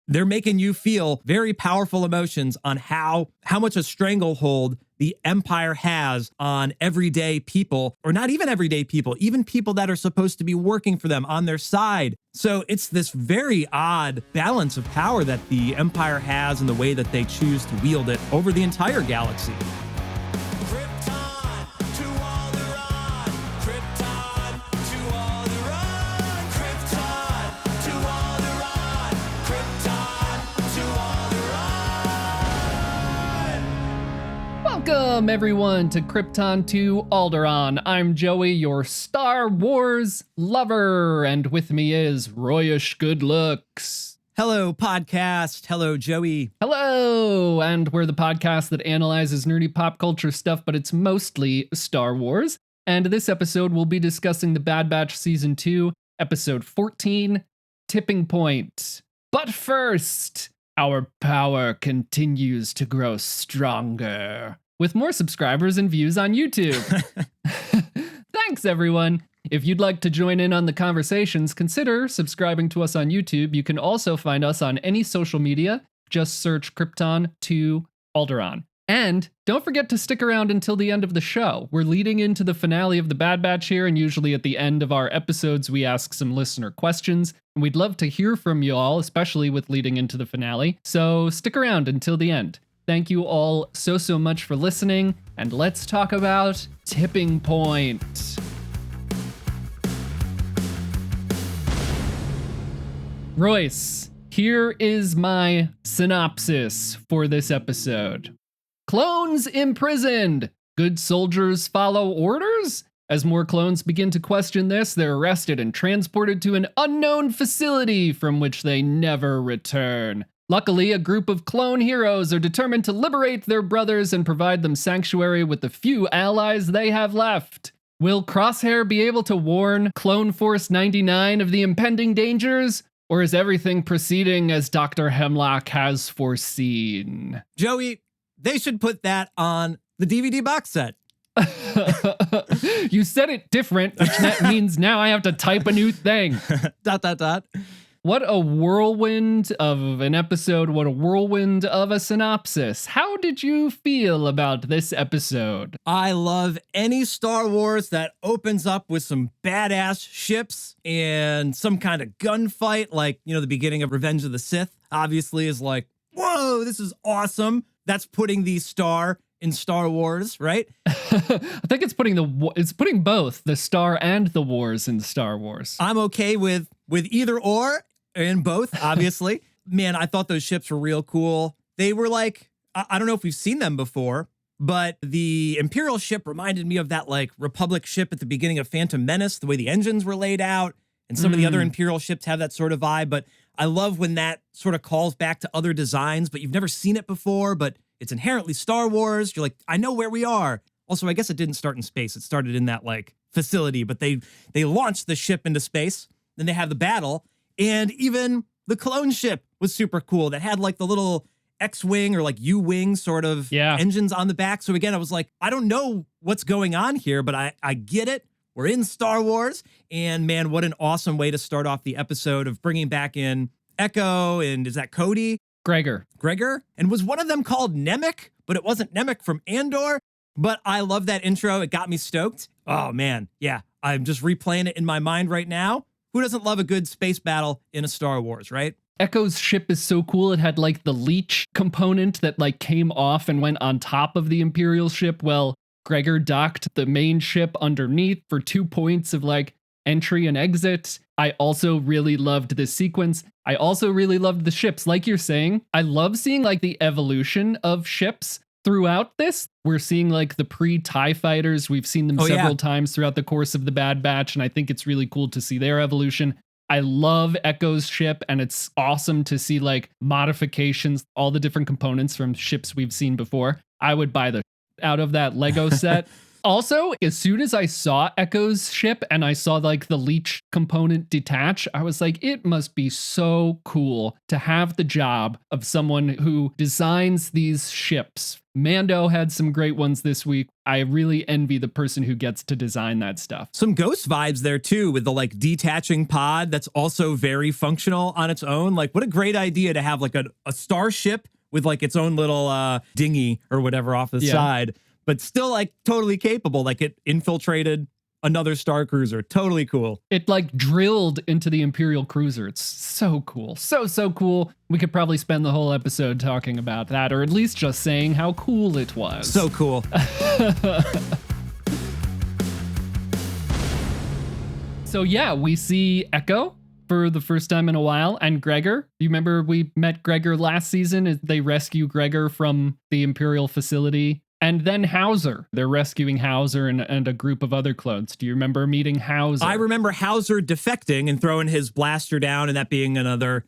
They're making you feel very powerful emotions on how much a stranglehold the Empire has on everyday people, or not even everyday people, even people that are supposed to be working for them on their side. So it's this very odd balance of power that the Empire has and the way that they choose to wield it over the entire galaxy. Welcome, everyone, to Krypton to Alderaan. I'm Joey, your Star Wars lover, and with me is Royish Good Looks. Hello, podcast. Hello, Joey. Hello, and we're the podcast that analyzes nerdy pop culture stuff, but it's mostly Star Wars. And this episode, we'll be discussing The Bad Batch Season 2, Episode 14, Tipping Point. But first, our power continues to grow stronger, with more subscribers and views on YouTube. Thanks, everyone. If you'd like to join in on the conversations, consider subscribing to us on YouTube. You can also find us on any social media. Just search Krypton to Alderaan. And don't forget to stick around until the end of the show. We're leading into the finale of The Bad Batch here, and usually at the end of our episodes, we ask some listener questions. And we'd love to hear from you all, especially with leading into the finale. So stick around until the end. Thank you all so much for listening, and let's talk about Tipping Point. Royce, here is my synopsis for this episode. Clones imprisoned. Good soldiers follow orders? As more clones begin to question this, they're arrested and transported to an unknown facility from which they never return. Luckily, a group of clone heroes are determined to liberate their brothers and provide them sanctuary with the few allies they have left. Will Crosshair be able to warn Clone Force 99 of the impending dangers? Or is everything proceeding as Dr. Hemlock has foreseen? Joey, they should put that on the DVD box set. You said it different, which that means now I have to type a new thing. ... What a whirlwind of an episode. What a whirlwind of a synopsis. How did you feel about this episode? I love any Star Wars that opens up with some badass ships and some kind of gunfight, like, the beginning of Revenge of the Sith, obviously, is like, whoa, this is awesome. That's putting the star in Star Wars, right? I think it's putting both the star and the wars in Star Wars. I'm okay with either or. And both, obviously. Man, I thought those ships were real cool. They were like, I don't know if we've seen them before, but the Imperial ship reminded me of that like Republic ship at the beginning of Phantom Menace, the way the engines were laid out. And some of the other Imperial ships have that sort of vibe. But I love when that sort of calls back to other designs, but you've never seen it before, but it's inherently Star Wars. You're like, I know where we are. Also, I guess it didn't start in space. It started in that like facility, but they launched the ship into space. Then they have the battle. And even the clone ship was super cool. That had like the little X-Wing or like U-Wing sort of engines on the back. So again, I was like, I don't know what's going on here, but I get it. We're in Star Wars. And man, what an awesome way to start off the episode of bringing back in Echo. And is that Cody? Gregor. And was one of them called Nemec? But it wasn't Nemec from Andor. But I love that intro. It got me stoked. Oh man. Yeah. I'm just replaying it in my mind right now. Who doesn't love a good space battle in a Star Wars, right? Echo's ship is so cool. It had like the leech component that like came off and went on top of the Imperial ship. Well, Gregor docked the main ship underneath for 2 points of like entry and exit. I also really loved this sequence. I also really loved the ships. Like you're saying, I love seeing like the evolution of ships throughout this. We're seeing like the pre-TIE fighters. We've seen them several times throughout the course of The Bad Batch, and I think it's really cool to see their evolution. I love Echo's ship, and it's awesome to see like modifications, all the different components from ships we've seen before. I would buy the out of that Lego set. Also, as soon as I saw Echo's ship and I saw like the leech component detach, I was like, it must be so cool to have the job of someone who designs these ships Mando had some great ones this week. I really envy the person who gets to design that stuff. Some Ghost vibes there too, with the like detaching pod that's also very functional on its own. Like, what a great idea to have like a starship with like its own little dinghy or whatever off the side, but still like totally capable. Like it infiltrated another Star Cruiser. Totally cool. It like drilled into the Imperial cruiser. It's so cool. So cool. We could probably spend the whole episode talking about that, or at least just saying how cool it was. So cool. So yeah, we see Echo for the first time in a while, and Gregor. You remember we met Gregor last season? They rescue Gregor from the Imperial facility. And then Hauser. They're rescuing Hauser and a group of other clones. Do you remember meeting Hauser? I remember Hauser defecting and throwing his blaster down, and that being another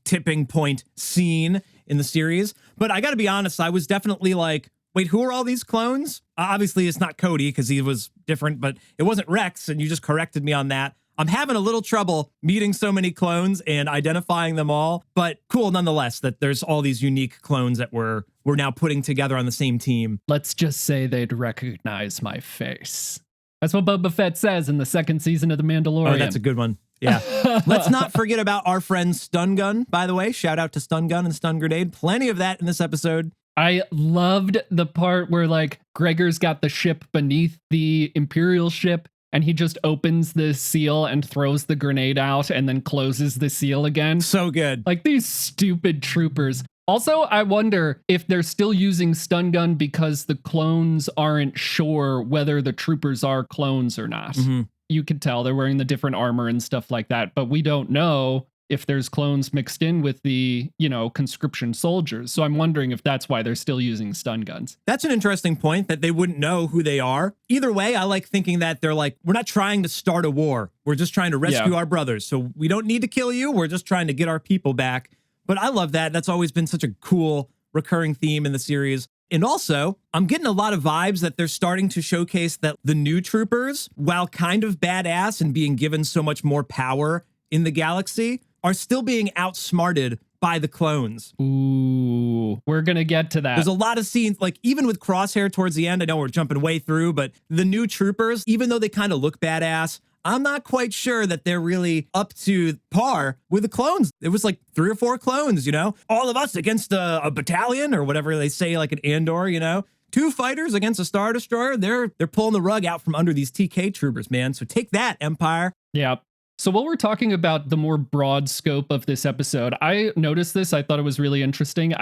tipping point scene in the series. But I got to be honest, I was definitely like, wait, who are all these clones? Obviously, it's not Cody because he was different, but it wasn't Rex, and you just corrected me on that. I'm having a little trouble meeting so many clones and identifying them all, but cool nonetheless that there's all these unique clones that we're now putting together on the same team. Let's just say they'd recognize my face. That's what Boba Fett says in the second season of The Mandalorian. Oh, that's a good one. Yeah. Let's not forget about our friend Stun Gun, by the way. Shout out to Stun Gun and Stun Grenade. Plenty of that in this episode. I loved the part where like Gregor's got the ship beneath the Imperial ship, and he just opens the seal and throws the grenade out and then closes the seal again. So good. Like these stupid troopers. Also, I wonder if they're still using stun gun because the clones aren't sure whether the troopers are clones or not. Mm-hmm. You could tell they're wearing the different armor and stuff like that, but we don't know if there's clones mixed in with the, conscription soldiers. So I'm wondering if that's why they're still using stun guns. That's an interesting point, that they wouldn't know who they are. Either way, I like thinking that they're like, we're not trying to start a war. We're just trying to rescue our brothers. So we don't need to kill you. We're just trying to get our people back. But I love that. That's always been such a cool recurring theme in the series. And also, I'm getting a lot of vibes that they're starting to showcase that the new troopers, while kind of badass and being given so much more power in the galaxy, are still being outsmarted by the clones. Ooh, we're going to get to that. There's a lot of scenes, like even with Crosshair towards the end, I know we're jumping way through, but the new troopers, even though they kind of look badass, I'm not quite sure that they're really up to par with the clones. It was like 3 or 4 clones, all of us against a battalion or whatever they say, like an Andor, 2 fighters against a Star Destroyer. They're pulling the rug out from under these TK troopers, man. So take that, Empire. Yeah. So while we're talking about the more broad scope of this episode, I noticed this. I thought it was really interesting.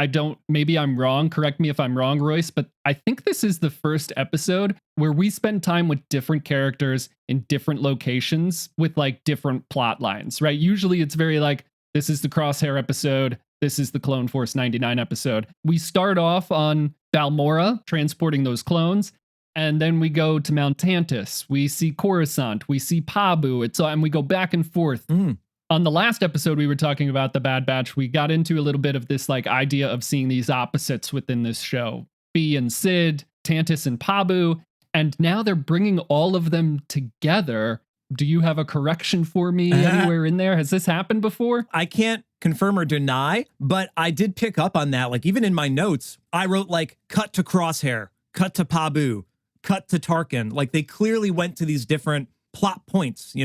Maybe I'm wrong. Correct me if I'm wrong, Royce, but I think this is the first episode where we spend time with different characters in different locations with like different plot lines, right? Usually it's very like, this is the Crosshair episode. This is the Clone Force 99 episode. We start off on Balmorra transporting those clones. And then we go to Mount Tantis. We see Coruscant. We see Pabu. And we go back and forth. On the last episode, we were talking about the Bad Batch. We got into a little bit of this like idea of seeing these opposites within this show. Fee and Sid, Tantis and Pabu. And now they're bringing all of them together. Do you have a correction for me anywhere in there? Has this happened before? I can't confirm or deny, but I did pick up on that. Like even in my notes, I wrote like cut to Crosshair, cut to Pabu, cut to Tarkin. Like they clearly went to these different plot points,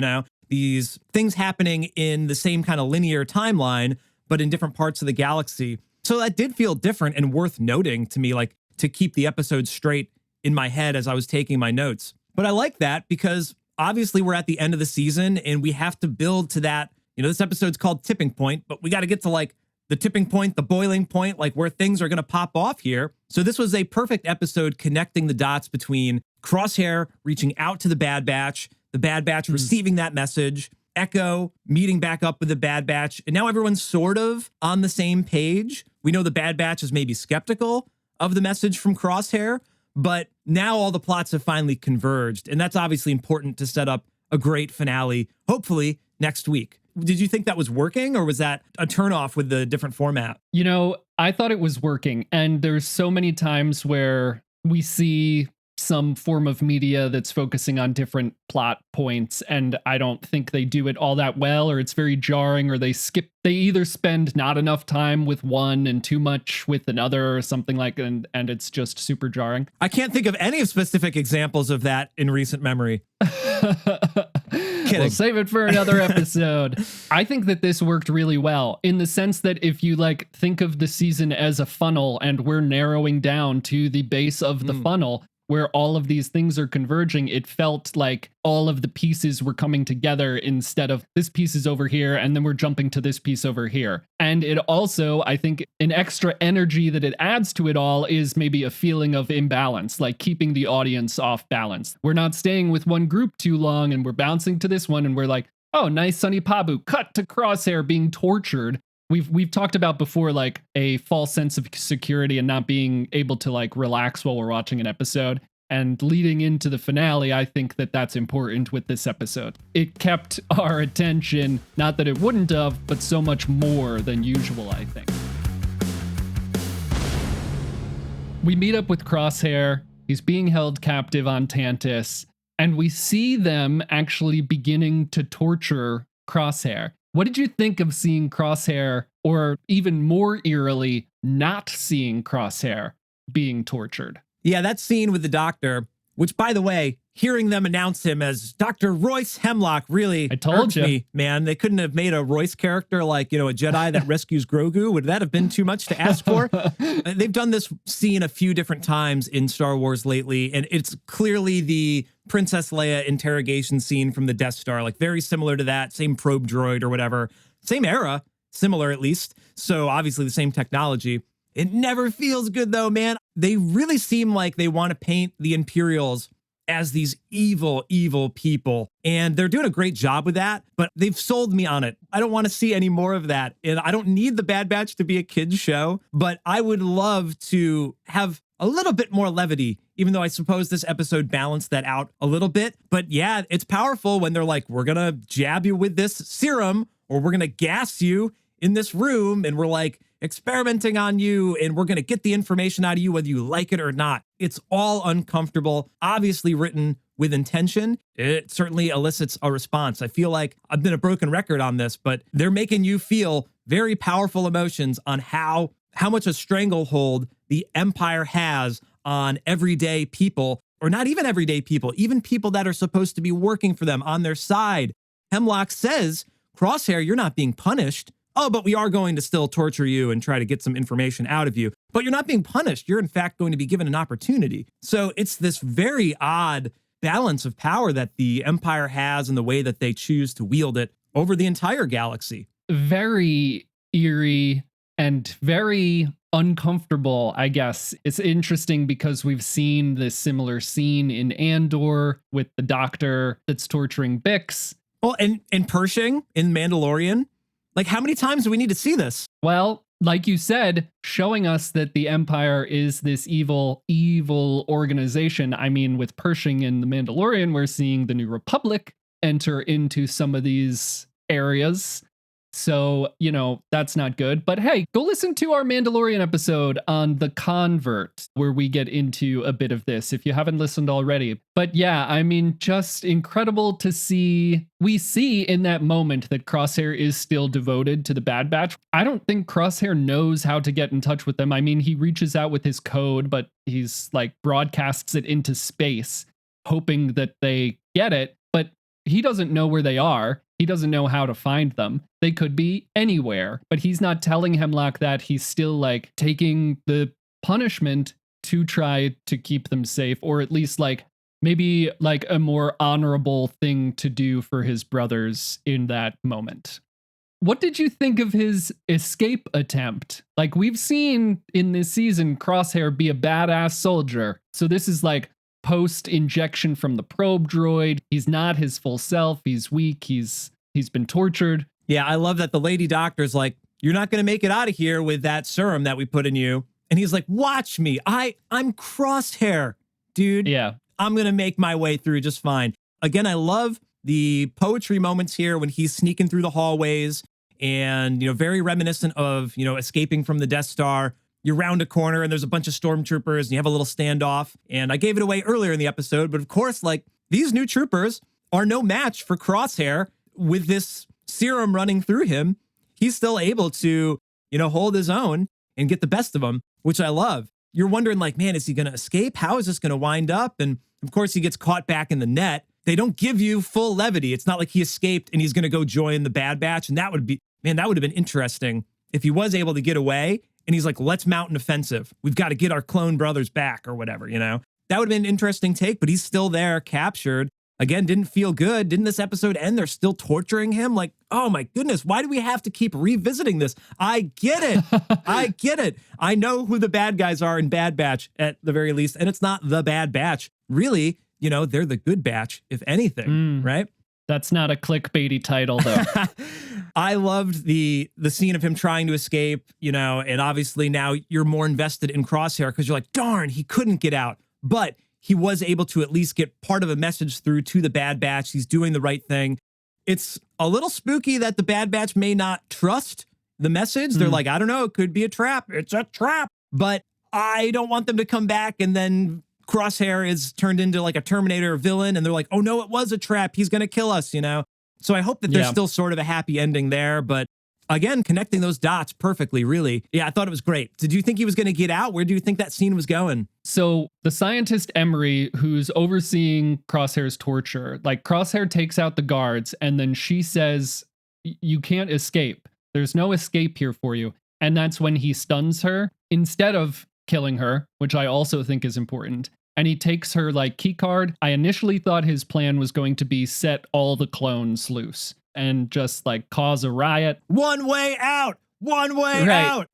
these things happening in the same kind of linear timeline, but in different parts of the galaxy. So that did feel different and worth noting to me, like to keep the episode straight in my head as I was taking my notes. But I like that because obviously we're at the end of the season and we have to build to that. This episode's called Tipping Point, but we got to get to like the tipping point, the boiling point, like where things are going to pop off here. So this was a perfect episode connecting the dots between Crosshair reaching out to the Bad Batch receiving that message, Echo meeting back up with the Bad Batch, and now everyone's sort of on the same page. We know the Bad Batch is maybe skeptical of the message from Crosshair, but now all the plots have finally converged, and that's obviously important to set up a great finale, hopefully next week. Did you think that was working, or was that a turnoff with the different format? I thought it was working. And there's so many times where we see some form of media that's focusing on different plot points, and I don't think they do it all that well, or it's very jarring, or they either spend not enough time with one and too much with another or something like, and it's just super jarring. I can't think of any specific examples of that in recent memory. We'll save it for another episode. I think that this worked really well in the sense that if you like think of the season as a funnel and we're narrowing down to the base of the funnel where all of these things are converging, it felt like all of the pieces were coming together instead of this piece is over here and then we're jumping to this piece over here. And it also, I think, an extra energy that it adds to it all is maybe a feeling of imbalance, like keeping the audience off balance. We're not staying with one group too long and we're bouncing to this one and we're like, oh, nice sunny Pabu, cut to Crosshair being tortured. We've talked about before, like a false sense of security and not being able to like relax while we're watching an episode. And leading into the finale, I think that that's important with this episode. It kept our attention, not that it wouldn't have, but so much more than usual, I think. We meet up with Crosshair. He's being held captive on Tantis, and we see them actually beginning to torture Crosshair. What did you think of seeing Crosshair, or even more eerily, not seeing Crosshair being tortured? Yeah, that scene with the doctor, which, by the way, hearing them announce him as Dr. Royce Hemlock really irked me, man. They couldn't have made a Royce character like, a Jedi that rescues Grogu. Would that have been too much to ask for? They've done this scene a few different times in Star Wars lately, and it's clearly the Princess Leia interrogation scene from the Death Star, like very similar to that, same probe droid or whatever, same era, similar at least. So obviously the same technology. It never feels good though, man. They really seem like they want to paint the Imperials as these evil, evil people. And they're doing a great job with that, but they've sold me on it. I don't want to see any more of that. And I don't need the Bad Batch to be a kid's show, but I would love to have a little bit more levity, even though I suppose this episode balanced that out a little bit. But yeah, it's powerful when they're like, we're going to jab you with this serum, or we're going to gas you in this room, and we're like experimenting on you, and we're going to get the information out of you whether you like it or not. It's all uncomfortable, obviously written with intention. It certainly elicits a response. I feel like I've been a broken record on this, but they're making you feel very powerful emotions on how much a stranglehold the Empire has on everyday people, or not even everyday people, even people that are supposed to be working for them on their side. Hemlock says, Crosshair, you're not being punished. Oh, but we are going to still torture you and try to get some information out of you. But you're not being punished. You're in fact going to be given an opportunity. So it's this very odd balance of power that the Empire has and the way that they choose to wield it over the entire galaxy. Very eerie and very uncomfortable, I guess. It's interesting because we've seen this similar scene in Andor with the doctor that's torturing Bix. Well, and Pershing in Mandalorian. Like, how many times do we need to see this? Well, like you said, showing us that the Empire is this evil, evil organization. I mean, with Pershing in The Mandalorian, we're seeing the New Republic enter into some of these areas. So, that's not good. But hey, go listen to our Mandalorian episode on The Convert, where we get into a bit of this if you haven't listened already. But yeah, I mean, just incredible to see. We see in that moment that Crosshair is still devoted to the Bad Batch. I don't think Crosshair knows how to get in touch with them. I mean, he reaches out with his code, but he's like broadcasts it into space, hoping that they get it. But he doesn't know where they are. He doesn't know how to find them. They could be anywhere, but he's not telling Hemlock that. He's still like taking the punishment to try to keep them safe, or at least like maybe like a more honorable thing to do for his brothers in that moment. What did you think of his escape attempt? Like, we've seen in this season Crosshair be a badass soldier. So this is like post-injection from the probe droid. He's not his full self. He's weak. He's been tortured. Yeah, I love that the lady doctor's like, you're not going to make it out of here with that serum that we put in you. And he's like, watch me. I'm Crosshair, dude. Yeah. I'm going to make my way through just fine. Again, I love the poetry moments here when he's sneaking through the hallways and, very reminiscent of, escaping from the Death Star. you round a corner and there's a bunch of stormtroopers and you have a little standoff. And I gave it away earlier in the episode, but of course, like, these new troopers are no match for Crosshair. With this serum running through him, he's still able to, hold his own and get the best of them, which I love. You're wondering, like, man, is he going to escape? How is this going to wind up? And of course, he gets caught back in the net. They don't give you full levity. It's not like he escaped and he's going to go join the Bad Batch. And that would have been interesting if he was able to get away and he's like, let's mount an offensive. We've got to get our clone brothers back or whatever, That would have been an interesting take, but he's still there, captured. Again, didn't feel good. Didn't this episode end? They're still torturing him. Like, oh my goodness, why do we have to keep revisiting this? I get it. I get it. I know who the bad guys are in Bad Batch at the very least, and it's not the Bad Batch. Really, they're the good batch, if anything, right? That's not a clickbaity title, though. I loved the scene of him trying to escape, and obviously now you're more invested in Crosshair because you're like, darn, he couldn't get out. But he was able to at least get part of a message through to the Bad Batch. He's doing the right thing. It's a little spooky that the Bad Batch may not trust the message. They're like, I don't know, it could be a trap. It's a trap. But I don't want them to come back and then Crosshair is turned into like a Terminator villain and they're like, oh no, it was a trap. He's going to kill us, So I hope that there's still sort of a happy ending there. But again, connecting those dots perfectly, really. Yeah, I thought it was great. Did you think he was going to get out? Where do you think that scene was going? So the scientist Emery, who's overseeing Crosshair's torture, like Crosshair takes out the guards and then she says, you can't escape. There's no escape here for you. And that's when he stuns her instead of killing her, which I also think is important. And he takes her like key card. I initially thought his plan was going to be set all the clones loose and just like cause a riot. One way out. Out.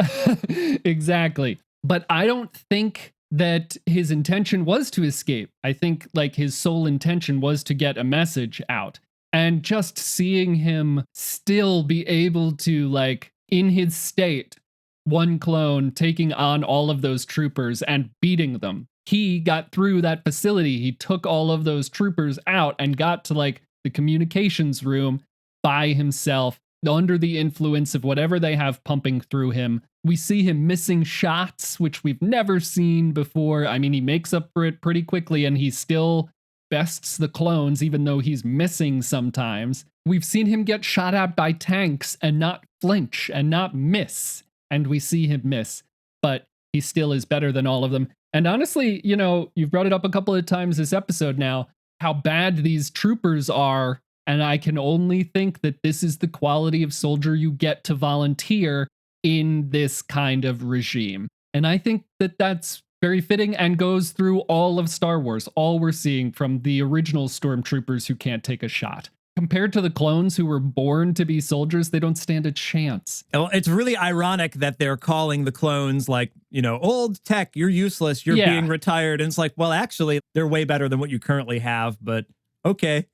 Exactly. But I don't think that his intention was to escape. I think like his sole intention was to get a message out. And just seeing him still be able to, like, in his state, one clone taking on all of those troopers and beating them. He got through that facility. He took all of those troopers out and got to like the communications room by himself under the influence of whatever they have pumping through him. We see him missing shots, which we've never seen before. I mean, he makes up for it pretty quickly and he still bests the clones, even though he's missing sometimes. We've seen him get shot at by tanks and not flinch and not miss. And we see him miss, but he still is better than all of them. And honestly, you've brought it up a couple of times this episode now, how bad these troopers are. And I can only think that this is the quality of soldier you get to volunteer in this kind of regime. And I think that that's very fitting and goes through all of Star Wars, all we're seeing from the original stormtroopers who can't take a shot. Compared to the clones who were born to be soldiers, they don't stand a chance. Well, it's really ironic that they're calling the clones like, old tech, you're useless, you're being retired. And it's like, well, actually, they're way better than what you currently have, but okay.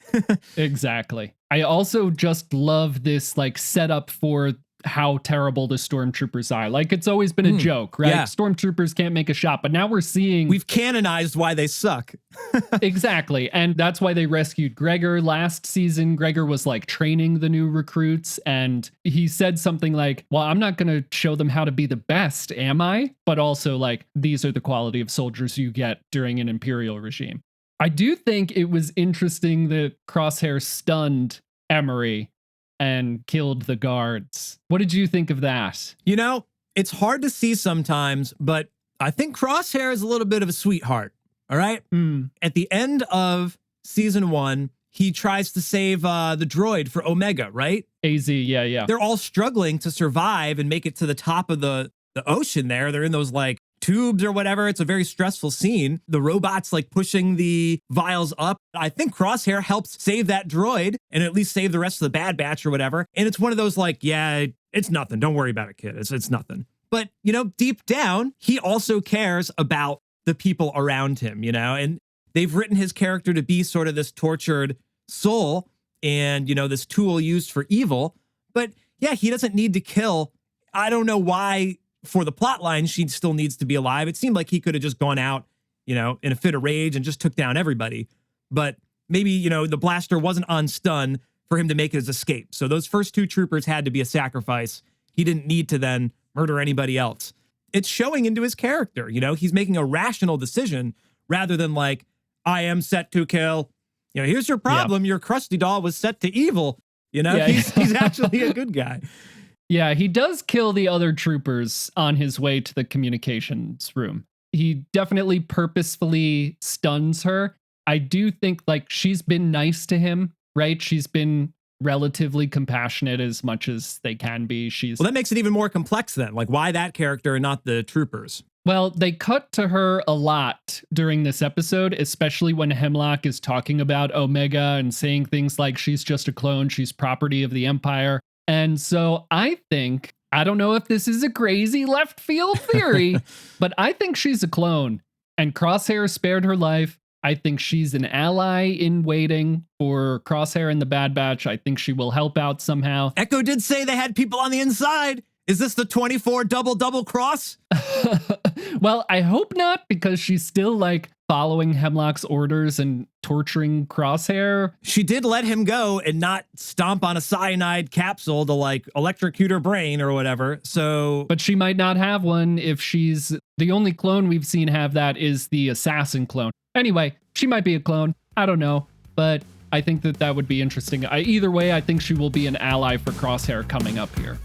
Exactly. I also just love this like setup for how terrible the stormtroopers are. Like, it's always been a joke, right? Yeah. Stormtroopers can't make a shot, but now we're seeing... We've canonized why they suck. Exactly. And that's why they rescued Gregor last season. Gregor was like training the new recruits and he said something like, well, I'm not going to show them how to be the best, am I? But also like, these are the quality of soldiers you get during an Imperial regime. I do think it was interesting that Crosshair stunned Emery and killed the guards. What did you think of that? It's hard to see sometimes, but I think Crosshair is a little bit of a sweetheart. All right. At the end of season 1, he tries to save the droid for Omega, right? AZ, yeah. They're all struggling to survive and make it to the top of the ocean there. They're in those like tubes or whatever. It's a very stressful scene. The robot's like pushing the vials up. I think Crosshair helps save that droid and at least save the rest of the Bad Batch or whatever. And it's one of those like, yeah, it's nothing. Don't worry about it, kid. It's nothing. But, deep down, he also cares about the people around him, and they've written his character to be sort of this tortured soul and, this tool used for evil. But yeah, he doesn't need to kill. I don't know why for the plot line, she still needs to be alive. It seemed like he could have just gone out, in a fit of rage and just took down everybody. But maybe, the blaster wasn't on stun for him to make his escape. So those first 2 troopers had to be a sacrifice. He didn't need to then murder anybody else. it's showing into his character. You know, he's making a rational decision rather than like, I am set to kill. You know, here's your problem. Your crusty doll was set to evil. You know, he's actually a good guy. Yeah, he does kill the other troopers on his way to the communications room. He definitely purposefully stuns her. I do think like she's been nice to him, right? She's been relatively compassionate as much as they can be. Well, that makes it even more complex then. Like, why that character and not the troopers? Well, they cut to her a lot during this episode, especially when Hemlock is talking about Omega and saying things like she's just a clone, she's property of the Empire. And so I think, I don't know if this is a crazy left field theory, but I think she's a clone. And Crosshair spared her life. I think she's an ally in waiting for Crosshair and the Bad Batch. I think she will help out somehow. Echo did say they had people on the inside. Is this the 24 double cross? Well, I hope not, because she's still like following Hemlock's orders and torturing Crosshair. She did let him go and not stomp on a cyanide capsule to like electrocute her brain or whatever. So, but she might not have one if she's the only clone we've seen have that is the assassin clone. Anyway, she might be a clone. I don't know, but I think that would be interesting. Either way, I think she will be an ally for Crosshair coming up here.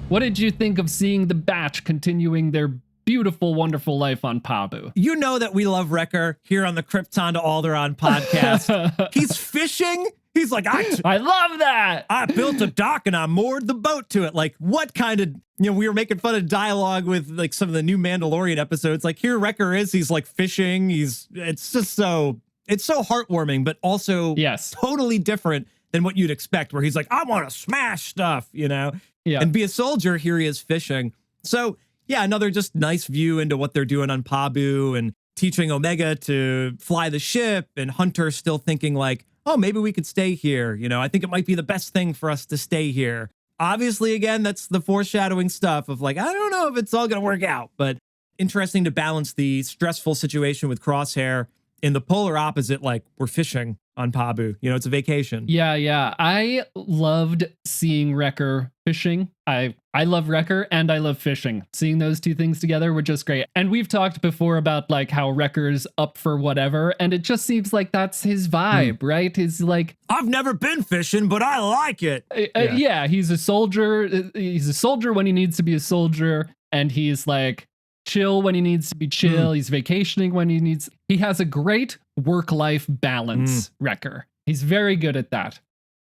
What did you think of seeing the Batch continuing their beautiful, wonderful life on Pabu? You know that we love Wrecker here on the Krypton to Alderaan podcast. He's fishing. He's like, I love that. I built a dock and I moored the boat to it. Like, what kind of, you know, we were making fun of dialogue with like some of the new Mandalorian episodes. Like, here Wrecker is, he's like fishing. It's so heartwarming, but also totally different than what you'd expect, where he's like, I want to smash stuff, you know? Yeah. And be a soldier. Here he is fishing. So yeah, another just nice view into what they're doing on Pabu and teaching Omega to fly the ship, and Hunter still thinking like, oh, maybe we could stay here. You know, I think it might be the best thing for us to stay here. Obviously, again, that's the foreshadowing stuff of like, I don't know if it's all going to work out, but interesting to balance the stressful situation with Crosshair in the polar opposite, like we're fishing on Pabu. You know, it's a vacation. Yeah. I loved seeing Wrecker fishing. I love Wrecker and I love fishing. Seeing those two things together were just great. And we've talked before about like how Wrecker's up for whatever, and it just seems like that's his vibe, right? He's like, I've never been fishing, but I like it. Yeah, he's a soldier. He's a soldier when he needs to be a soldier, and he's like chill when he needs to be chill. He's vacationing when he needs. He has a great work-life balance, Wrecker. He's very good at that.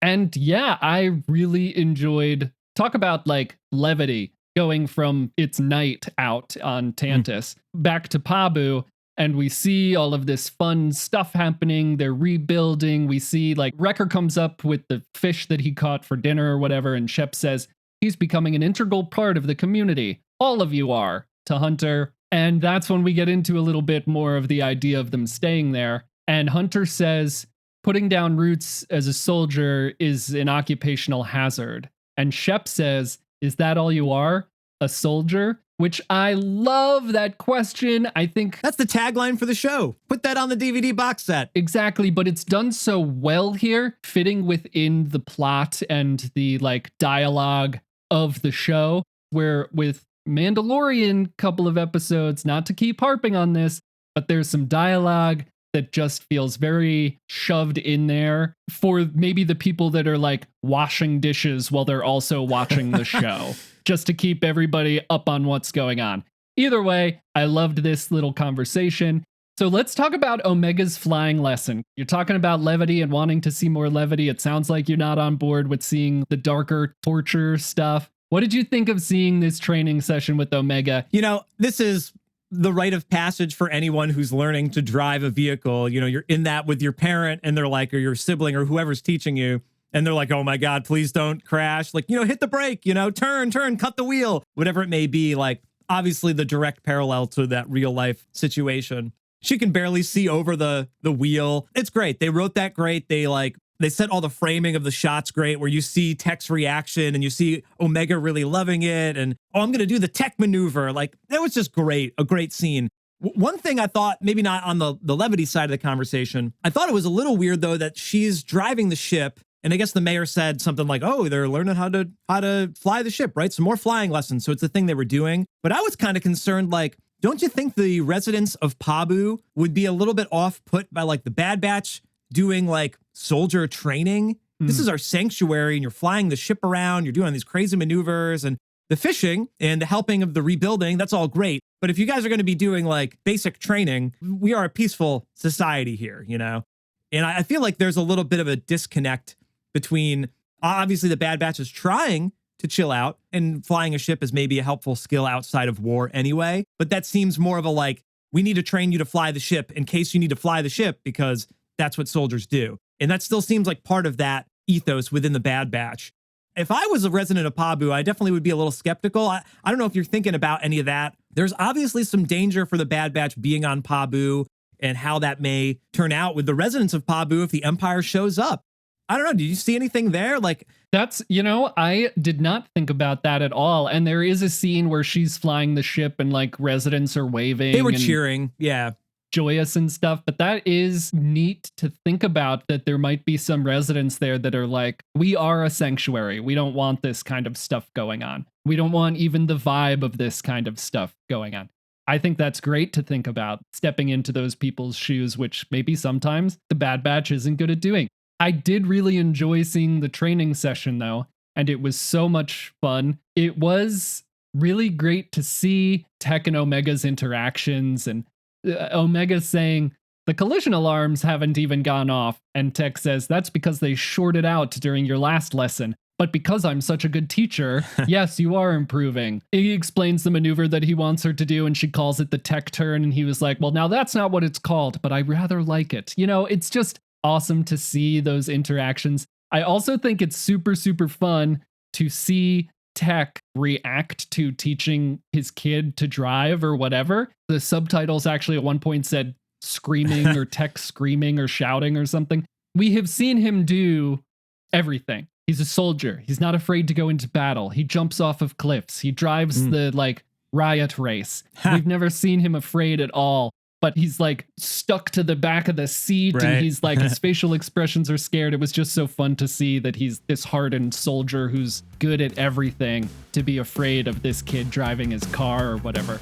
And yeah, I really enjoyed, talk about like levity, going from it's night out on Tantis back to Pabu, and we see all of this fun stuff happening. They're rebuilding. We see like Wrecker comes up with the fish that he caught for dinner or whatever, and Shep says, he's becoming an integral part of the community. All of you are, to Hunter. And that's when we get into a little bit more of the idea of them staying there. And Hunter says, putting down roots as a soldier is an occupational hazard. And Shep says, is that all you are? A soldier? Which I love that question. I think that's the tagline for the show. Put that on the DVD box set. Exactly, but it's done so well here, fitting within the plot and the like dialogue of the show, where with Mandalorian couple of episodes, not to keep harping on this, but there's some dialogue that just feels very shoved in there for maybe the people that are like washing dishes while they're also watching the show, just to keep everybody up on what's going on. Either way, I loved this little conversation. So let's talk about Omega's flying lesson. You're talking about levity and wanting to see more levity. It sounds like you're not on board with seeing the darker torture stuff. What did you think of seeing this training session with Omega? You know, this is the rite of passage for anyone who's learning to drive a vehicle. You know, you're in that with your parent and they're like, or your sibling or whoever's teaching you. And they're like, oh my God, please don't crash. Like, you know, hit the brake, you know, turn, cut the wheel, whatever it may be. Like, obviously the direct parallel to that real life situation. She can barely see over the wheel. It's great. They wrote that great. They set all the framing of the shots great, where you see Tech's reaction and you see Omega really loving it. And, oh, I'm going to do the Tech maneuver. Like, that was just great. A great scene. One thing I thought, maybe not on the levity side of the conversation, I thought it was a little weird, though, that she's driving the ship And I guess the mayor said something like, oh, they're learning how to fly the ship, right? Some more flying lessons. So it's the thing they were doing. But I was kind of concerned, like, don't you think the residents of Pabu would be a little bit off put by like the Bad Batch doing like soldier training? This is our sanctuary and you're flying the ship around. You're doing these crazy maneuvers and the fishing and the helping of the rebuilding. That's all great. But if you guys are going to be doing like basic training, we are a peaceful society here, you know? And I feel like there's a little bit of a disconnect between obviously the Bad Batch is trying to chill out and flying a ship is maybe a helpful skill outside of war anyway. But that seems more of a like, we need to train you to fly the ship in case you need to fly the ship because that's what soldiers do. And that still seems like part of that ethos within the Bad Batch. If I was a resident of Pabu, I definitely would be a little skeptical. I don't know if you're thinking about any of that. There's obviously some danger for the Bad Batch being on Pabu and how that may turn out with the residents of Pabu if the Empire shows up. I don't know. Did you see anything there? Like, that's, I did not think about that at all. And there is a scene where she's flying the ship and like residents are waving. They were and cheering. Yeah. Joyous and stuff. But that is neat to think about, that there might be some residents there that are like, we are a sanctuary. We don't want this kind of stuff going on. We don't want even the vibe of this kind of stuff going on. I think that's great to think about, stepping into those people's shoes, which maybe sometimes the Bad Batch isn't good at doing. I did really enjoy seeing the training session, though, and it was so much fun. It was really great to see Tech and Omega's interactions, and Omega saying, the collision alarms haven't even gone off, and Tech says, that's because they shorted out during your last lesson. But because I'm such a good teacher, yes, you are improving. He explains the maneuver that he wants her to do, and she calls it the Tech turn, and he was like, well, now that's not what it's called, but I rather like it. It's just awesome to see those interactions. I also think it's super, super fun to see Tech react to teaching his kid to drive or whatever. The subtitles actually at one point said screaming or Tech screaming or shouting or something. We have seen him do everything. He's a soldier. He's not afraid to go into battle. He jumps off of cliffs. He drives the riot race. We've never seen him afraid at all. But he's like stuck to the back of the seat, right? And he's like, his facial expressions are scared. It was just so fun to see that he's this hardened soldier who's good at everything, to be afraid of this kid driving his car or whatever.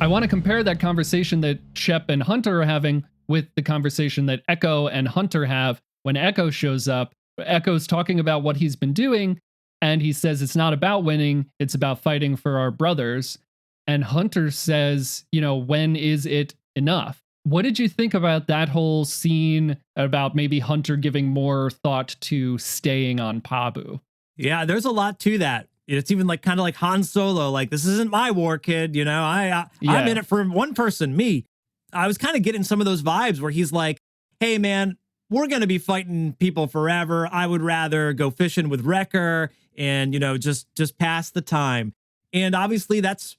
I want to compare that conversation that Shep and Hunter are having with the conversation that Echo and Hunter have when Echo shows up. Echo's talking about what he's been doing, and he says it's not about winning, it's about fighting for our brothers. And Hunter says, when is it enough? What did you think about that whole scene, about maybe Hunter giving more thought to staying on Pabu? Yeah, there's a lot to that. It's even like kind of like Han Solo, like, this isn't my war, kid. I'm in it for one person, me. I was kind of getting some of those vibes where he's like, hey, man, we're going to be fighting people forever. I would rather go fishing with Wrecker and, just pass the time. And obviously that's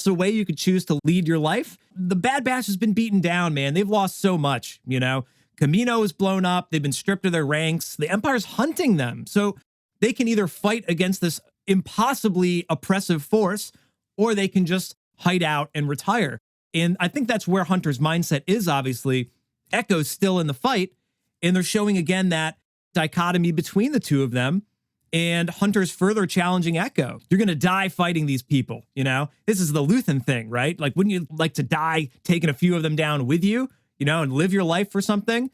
the way you could choose to lead your life. The Bad Batch has been beaten down, man. They've lost so much, Camino is blown up. They've been stripped of their ranks. The Empire's hunting them. So they can either fight against this impossibly oppressive force, or they can just hide out and retire. And I think that's where Hunter's mindset is, obviously. Echo's still in the fight, and they're showing again that dichotomy between the two of them. And Hunter's further challenging Echo. You're going to die fighting these people, This is the Luthen thing, right? Like, wouldn't you like to die taking a few of them down with you, and live your life for something?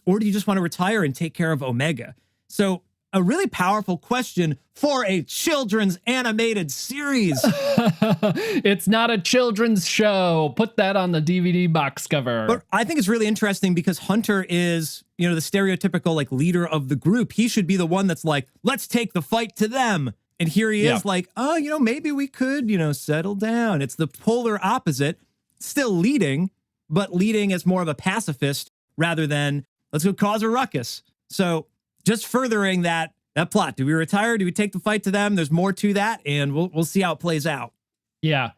Or do you just want to retire and take care of Omega? So a really powerful question for a children's animated series. It's not a children's show. Put that on the DVD box cover. But I think it's really interesting because Hunter is, the stereotypical like leader of the group. He should be the one that's like, let's take the fight to them. And here he is like, oh, maybe we could, settle down. It's the polar opposite, still leading, but leading as more of a pacifist rather than let's go cause a ruckus. So just furthering that plot. Do we retire? Do we take the fight to them? There's more to that, and we'll see how it plays out. Yeah.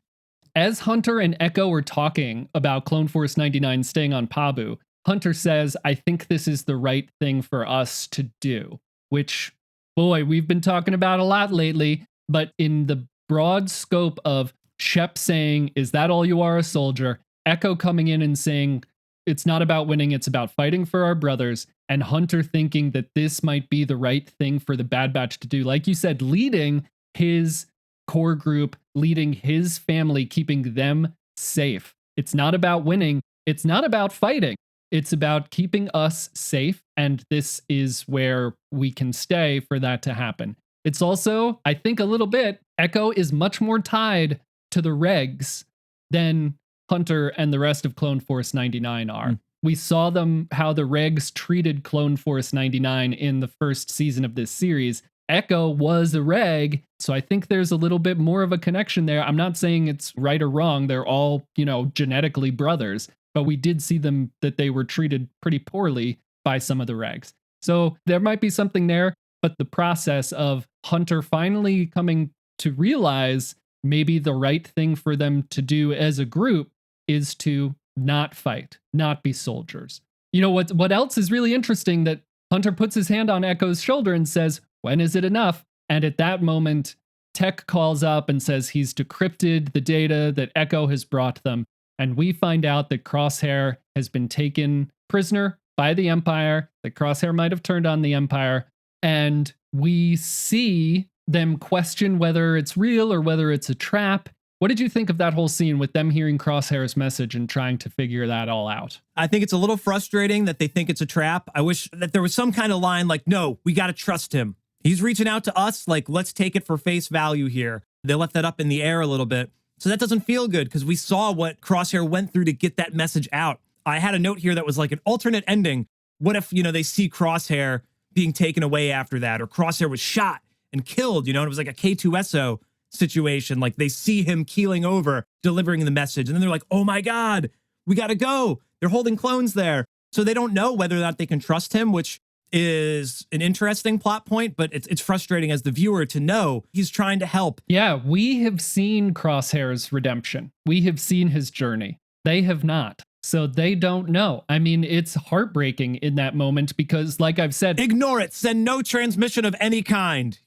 As Hunter and Echo were talking about Clone Force 99 staying on Pabu, Hunter says, I think this is the right thing for us to do, which, boy, we've been talking about a lot lately, but in the broad scope of Shep saying, is that all you are, a soldier? Echo coming in and saying, It's not about winning, it's about fighting for our brothers. And Hunter thinking that this might be the right thing for the Bad Batch to do. Like you said, leading his core group, leading his family, keeping them safe. It's not about winning. It's not about fighting. It's about keeping us safe. And this is where we can stay for that to happen. It's also, I think a little bit, Echo is much more tied to the regs than Hunter and the rest of Clone Force 99 are. We saw how the regs treated Clone Force 99 in the first season of this series. Echo was a reg, so I think there's a little bit more of a connection there. I'm not saying it's right or wrong. They're all, genetically brothers, but we did see that they were treated pretty poorly by some of the regs. So there might be something there, but the process of Hunter finally coming to realize maybe the right thing for them to do as a group is to not fight, not be soldiers. What else is really interesting, that Hunter puts his hand on Echo's shoulder and says, "When is it enough?" And at that moment, Tech calls up and says he's decrypted the data that Echo has brought them. And we find out that Crosshair has been taken prisoner by the Empire, that Crosshair might have turned on the Empire. And we see them question whether it's real or whether it's a trap. What did you think of that whole scene with them hearing Crosshair's message and trying to figure that all out? I think it's a little frustrating that they think it's a trap. I wish that there was some kind of line like, no, we got to trust him. He's reaching out to us, like, let's take it for face value here. They left that up in the air a little bit. So that doesn't feel good because we saw what Crosshair went through to get that message out. I had a note here that was like an alternate ending. What if, they see Crosshair being taken away after that, or Crosshair was shot and killed, and it was like a K2SO situation. Like they see him keeling over, delivering the message. And then they're like, oh my God, we got to go. They're holding clones there. So they don't know whether or not they can trust him, which is an interesting plot point, but it's frustrating as the viewer to know he's trying to help. Yeah, we have seen Crosshair's redemption. We have seen his journey. They have not. So they don't know. I mean, it's heartbreaking in that moment because, like I've said, ignore it. Send no transmission of any kind,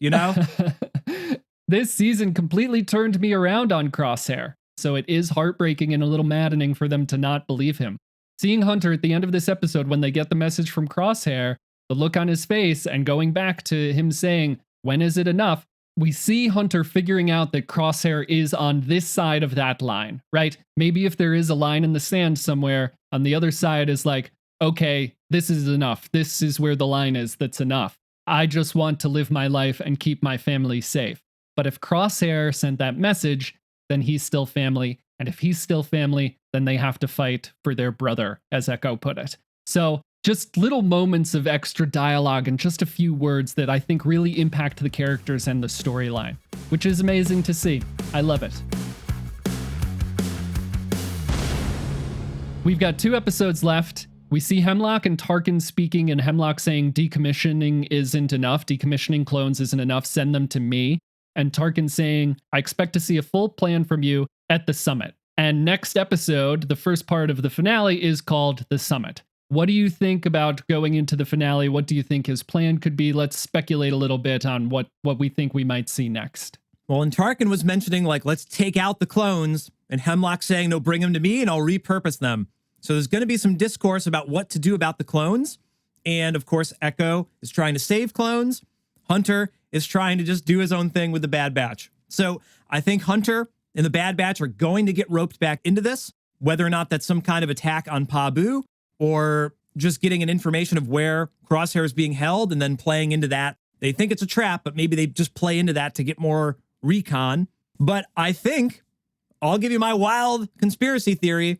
This season completely turned me around on Crosshair. So it is heartbreaking and a little maddening for them to not believe him. Seeing Hunter at the end of this episode, when they get the message from Crosshair, the look on his face and going back to him saying, when is it enough? We see Hunter figuring out that Crosshair is on this side of that line, right? Maybe if there is a line in the sand somewhere, on the other side is like, okay, this is enough. This is where the line is. That's enough. I just want to live my life and keep my family safe. But if Crosshair sent that message, then he's still family. And if he's still family, then they have to fight for their brother, as Echo put it. So just little moments of extra dialogue and just a few words that I think really impact the characters and the storyline, which is amazing to see. I love it. We've got 2 episodes left. We see Hemlock and Tarkin speaking, and Hemlock saying decommissioning isn't enough. Decommissioning clones isn't enough. Send them to me. And Tarkin saying, I expect to see a full plan from you at the summit. And next episode, the first part of the finale, is called The Summit. What do you think about going into the finale? What do you think his plan could be? Let's speculate a little bit on what we think we might see next. Well, and Tarkin was mentioning, like, let's take out the clones, and Hemlock saying, no, bring them to me and I'll repurpose them. So there's going to be some discourse about what to do about the clones. And of course, Echo is trying to save clones. Hunter is trying to just do his own thing with the Bad Batch. So I think Hunter and the Bad Batch are going to get roped back into this, whether or not that's some kind of attack on Pabu, or just getting an information of where Crosshair is being held and then playing into that. They think it's a trap, but maybe they just play into that to get more recon. But I think, I'll give you my wild conspiracy theory.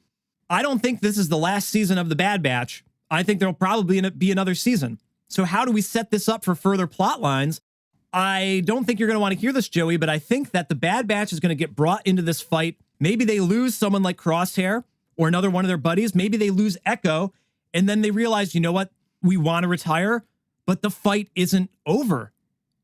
I don't think this is the last season of the Bad Batch. I think there'll probably be another season. So how do we set this up for further plot lines? I don't think you're going to want to hear this, Joey, but I think that the Bad Batch is going to get brought into this fight. Maybe they lose someone like Crosshair, or another one of their buddies. Maybe they lose Echo, and then they realize, you know what? We want to retire, but the fight isn't over.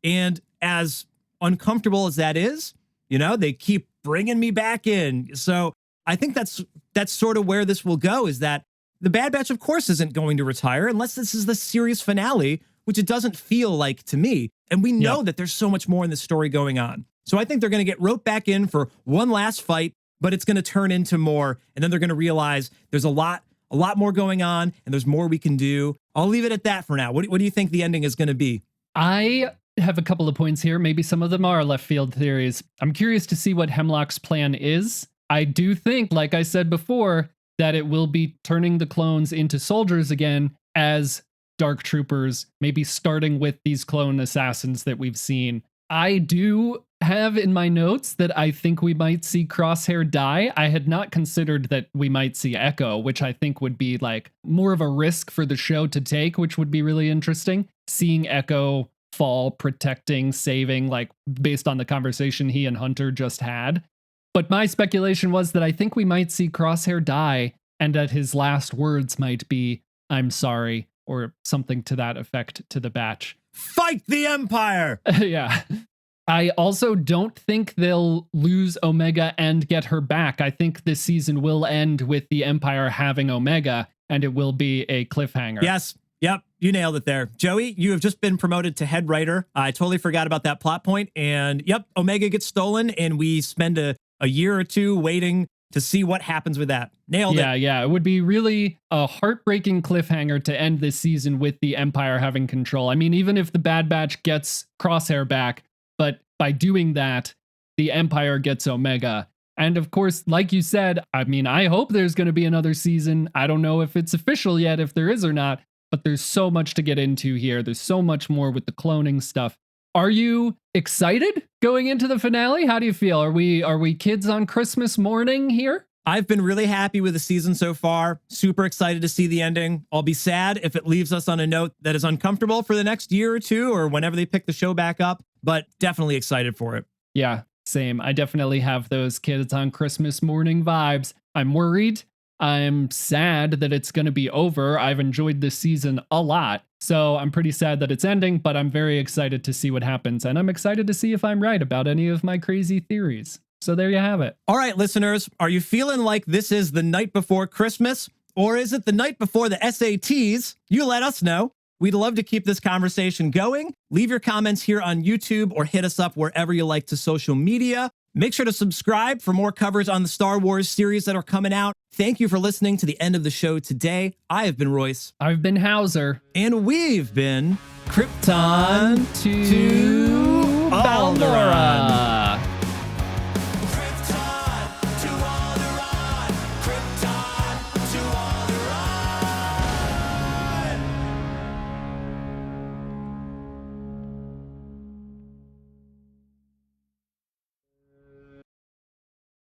And as uncomfortable as that is, they keep bringing me back in. So I think that's sort of where this will go, is that the Bad Batch, of course, isn't going to retire unless this is the series finale, which it doesn't feel like to me. And we know that there's so much more in the story going on. So I think they're going to get roped back in for one last fight, but it's going to turn into more. And then they're going to realize there's a lot a lot more going on, and there's more we can do. I'll leave it at that for now. What do you think the ending is going to be? I have a couple of points here. Maybe some of them are left field theories. I'm curious to see what Hemlock's plan is. I do think, like I said before, that it will be turning the clones into soldiers again as dark troopers, maybe starting with these clone assassins that we've seen. I do have in my notes that I think we might see Crosshair die. I had not considered that we might see Echo, which I think would be like more of a risk for the show to take, which would be really interesting. Seeing Echo fall, protecting, saving, like based on the conversation he and Hunter just had. But my speculation was that I think we might see Crosshair die and that his last words might be, "I'm sorry," or something to that effect to the batch. Fight the Empire! Yeah. I also don't think they'll lose Omega and get her back. I think this season will end with the Empire having Omega, and it will be a cliffhanger. Yes. Yep. You nailed it there. Joey, you have just been promoted to head writer. I totally forgot about that plot point. And yep, Omega gets stolen, and we spend a year or two waiting to see what happens with that. Nailed it. Yeah. It would be really a heartbreaking cliffhanger to end this season with the Empire having control. I mean, even if the Bad Batch gets Crosshair back, but by doing that, the Empire gets Omega. And of course, like you said, I mean, I hope there's going to be another season. I don't know if it's official yet, if there is or not, but there's so much to get into here. There's so much more with the cloning stuff. Are you excited going into the finale? How do you feel? Are we kids on Christmas morning here? I've been really happy with the season so far. Super excited to see the ending. I'll be sad if it leaves us on a note that is uncomfortable for the next year or two or whenever they pick the show back up, but definitely excited for it. Yeah, same. I definitely have those kids on Christmas morning vibes. I'm worried. I'm sad that it's going to be over. I've enjoyed this season a lot. So I'm pretty sad that it's ending, but I'm very excited to see what happens. And I'm excited to see if I'm right about any of my crazy theories. So there you have it. All right, listeners, are you feeling like this is the night before Christmas? Or is it the night before the SATs? You let us know. We'd love to keep this conversation going. Leave your comments here on YouTube or hit us up wherever you like to social media. Make sure to subscribe for more covers on the Star Wars series that are coming out. Thank you for listening to the end of the show today. I have been Royce. I've been Hauser. And we've been Krypton to